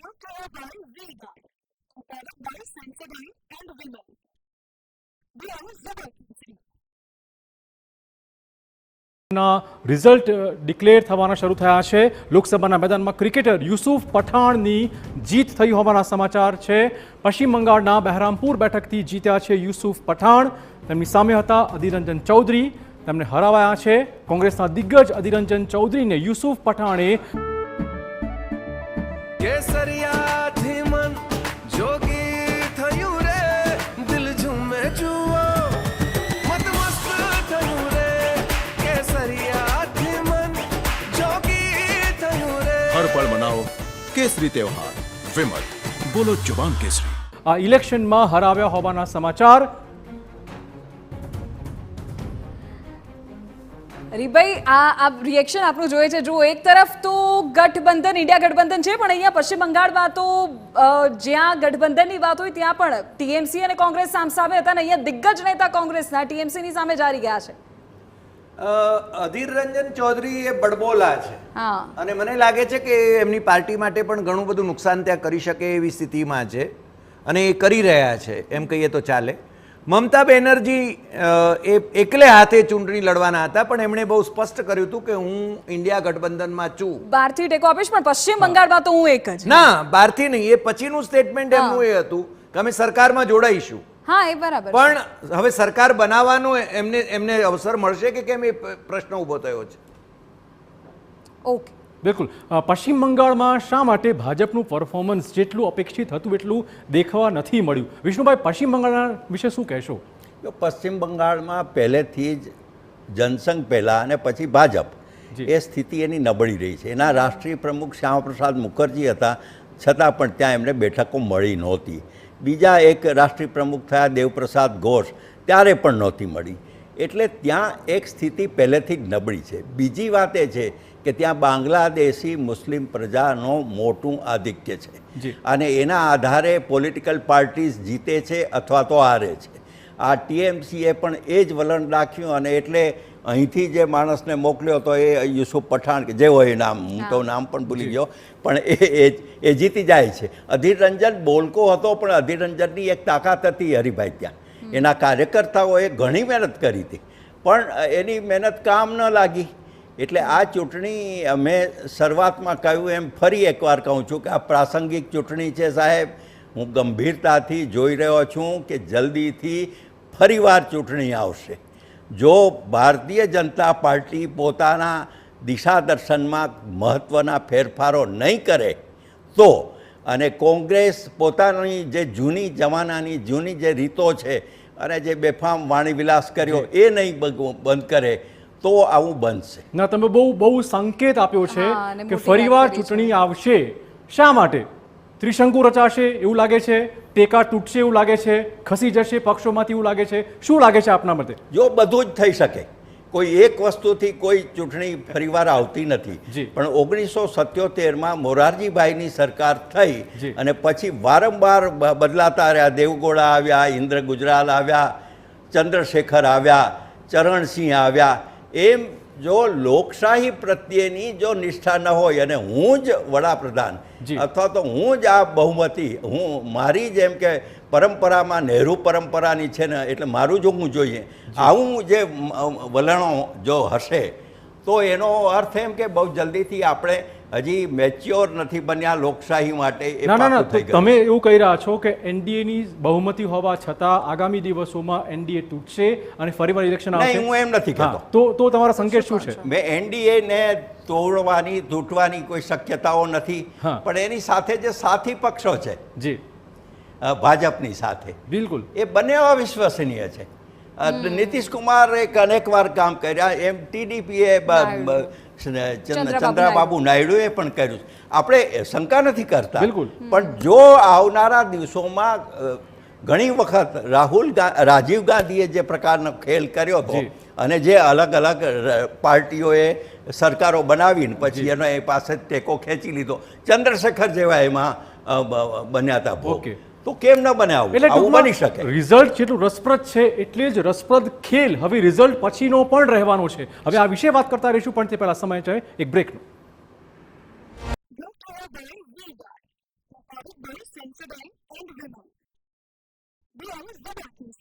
brought to you by V-Guard, powered by Sensodyne and Women. We are Zubal. Result declare થવાના શરૂ થયા છે. લોકસભાના મેદાનમાં ક્રિકેટર યુસુફ પઠાણની જીત થઈ હોવાના સમાચાર છે. પશ્ચિમ બંગાળના બહેરામપુર બેઠકથી જીત્યા છે યુસુફ પઠાણ. તેમની સામે હતા અધીર રંજન ચૌધરી. તેમને હરાવાયા છે. કોંગ્રેસના દિગ્ગજ અધીર રંજન ચૌધરીને યુસુફ પઠાણે हर पल मनाओ केसरी त्योहार विमल बोलो जुबान केसरी. આ ઇલેક્શનમાં હરાવ્યા હોવાના સમાચાર. રીભાઈ, આ રિએક્શન આપણું જોઈએ છે. જો એક તરફ તો ગઠબંધન, ઇન્ડિયા ગઠબંધન છે, પણ અહીંયા પશ્ચિમ બંગાળમાં તો જ્યાં ગઠબંધનની વાત હોય ત્યાં પણ ટીએમસી અને કોંગ્રેસ સામસામે હતા ને અહીંયા દિગ્ગજ નેતા કોંગ્રેસના ટીએમસીની સામે જારી ગયા છે. અધીર રંજન ચૌધરી એ બડબોલા છે અને મને લાગે છે કે એમની પાર્ટી માટે પણ ઘણું બધું નુકસાન ત્યાં કરી શકે એવી સ્થિતિમાં છે અને એ કરી રહ્યા છે એમ કહીએ તો ચાલે. મમતા બેનર્જી એ એકલે હાથે ચૂંટણી લડવાના હતા, પણ એમણે બહુ સ્પષ્ટ કર્યું હતું કે હું ઇન્ડિયા ગઠબંધનમાં છું, બહારથી ટેકો આપીશ, પણ પશ્ચિમ બંગાળમાં તો હું એક જ. ના, બહારથી નહીં, એ પછીનું સ્ટેટમેન્ટ એમનું એ હતું કે અમે સરકારમાં જોડાઈશું. હા, એ બરાબર. પણ હવે સરકાર બનાવવાનો એમને અવસર મળશે કે કેમ, એ પ્રશ્ન ઊભો થયો છે. ઓકે, બિલકુલ. પશ્ચિમ બંગાળમાં શા માટે ભાજપનું પરફોર્મન્સ જેટલું અપેક્ષિત હતું એટલું દેખવા નથી મળ્યું? વિષ્ણુભાઈ, પશ્ચિમ બંગાળ વિશે શું કહેશો? પશ્ચિમ બંગાળમાં પહેલેથી જ જનસંઘ પહેલાં અને પછી ભાજપ એ સ્થિતિ એની નબળી રહી છે. એના રાષ્ટ્રીય પ્રમુખ શ્યામાપ્રસાદ મુખર્જી હતા, છતાં પણ ત્યાં એમને બેઠકો મળી નહોતી. બીજા એક રાષ્ટ્રીય પ્રમુખ થયા દેવપ્રસાદ ઘોષ, ત્યારે પણ નહોતી મળી. એટલે ત્યાં એક સ્થિતિ પહેલેથી જ નબળી છે. બીજી વાત એ છે કે ત્યાં બાંગ્લાદેશી મુસ્લિમ પ્રજાનો મોટું આધિક્ય છે અને એના આધારે પોલિટિકલ પાર્ટીઝ જીતે છે અથવા તો હારે છે. આ ટીએમસીએ પણ એ જ વલણ રાખ્યું અને એટલે અહીંથી જે માણસને મોકલ્યો તો એ યુસુફ પઠાણ, કે જે હોય નામ, હું તો નામ પણ ભૂલી ગયો, પણ એ જીતી જાય છે. અધીર રંજન બોલકો હતો, પણ અધીર રંજનની એક તાકાત હતી હરિભાઈ ત્યાં. એના કાર્યકર્તાઓએ ઘણી મહેનત કરી હતી, પણ એની મહેનત કામ ન લાગી. એટલે આ ચૂંટણી મેં શરૂઆતમાં કહ્યું એમ ફરી એકવાર કહું છું કે આ પ્રાસંગિક ચૂંટણી છે સાહેબ. હું ગંભીરતાથી જોઈ રહ્યો છું કે જલ્દીથી ફરીવાર ચૂંટણી આવશે. જો ભારતીય જનતા પાર્ટી પોતાના દિશા દર્શનમાં મહત્ત્વના ફેરફારો નહીં કરે તો, અને કોંગ્રેસ પોતાની જે જૂની જમાનાની જૂની જે રીતો છે અને જે બેફામ વાણીવિલાસ કર્યો એ નહીં બંધ કરે તો આવું બનશે. ના, તમે બહુ સંકેત આપ્યો છે કે ફરીવાર ચૂંટણી આવશે. શા માટે? ત્રિશંકુ રચાશે એવું લાગે છે? ટેકા તૂટશે એવું લાગે છે? ખસી જશે પક્ષોમાંથી એવું લાગે છે? શું લાગે છે આપના મતે? જો બધું જ થઈ શકે, કોઈ એક વસ્તુથી કોઈ ચૂંટણી ફરીવાર આવતી નથી. પણ 1977માં મોરારજીભાઈની સરકાર થઈ અને પછી વારંવાર બદલાતા રહ્યા. દેવગૌડા આવ્યા, ઇન્દ્ર ગુજરાલ આવ્યા, ચંદ્રશેખર આવ્યા, ચરણસિંહ આવ્યા. એમ જો લોકશાહી પ્રત્યેની જો નિષ્ઠા ન હોય અને હું જ વડાપ્રધાન અથવા તો હું જ આ બહુમતી, મારી જેમ કે પરંપરામાં નહેરુ પરંપરાની છે ને, એટલે મારું જો હું જોઈએ આવું જે વલણો જો હશે તો એનો અર્થ એમ કે બહુ જલ્દીથી આપણે હજી મેચ્યોર નથી બન્યા લોકશાહી માટે. ના, તમે એવું કહી રહ્યા છો કે એનડીએની બહુમતી હોવા છતાં આગામી દિવસોમાં એનડીએ તૂટશે અને ફરીવાર ઇલેક્શન આવશે? નહીં, હું એમ નથી કહેતો. તો તમારા સંકેત શું છે? મેં એનડીએને તોડવાની તૂટવાની કોઈ શક્યતાઓ નથી, પણ એની સાથે જે સાથી પક્ષો છે જી ભાજપની સાથે, બિલકુલ એ બંને અવિશ્વસનીય છે. નીતિશ કુમારે અનેકવાર કામ કર્યા, એમ ટીડીપીએ, ચંદ્રબાબુ નાયડુએ પણ કર્યું. આપણે શંકા નથી કરતા, પણ જો આવનારા દિવસોમાં ઘણી વખત રાજીવ ગાંધીએ જે પ્રકારનો ખેલ કર્યો હતો અને જે અલગ અલગ પાર્ટીઓએ સરકારો બનાવીને પછી એનો એ પાસે ટેકો ખેંચી લીધો, ચંદ્રશેખર જેવા એમાં બન્યા હતા ભોગ, તો કેમ ન બને આવું બની શકે? રિઝલ્ટ જેટલું રસપ્રદ છે એટલે જ રસપ્રદ ખેલ હવે રિઝલ્ટ પછીનો પણ રહેવાનો છે. હવે આ વિશે વાત કરતા રહીશું, પણ તે પહેલા સમય છે એક બ્રેકનો. provided by Sensodyne and Vimal. We are the darkness.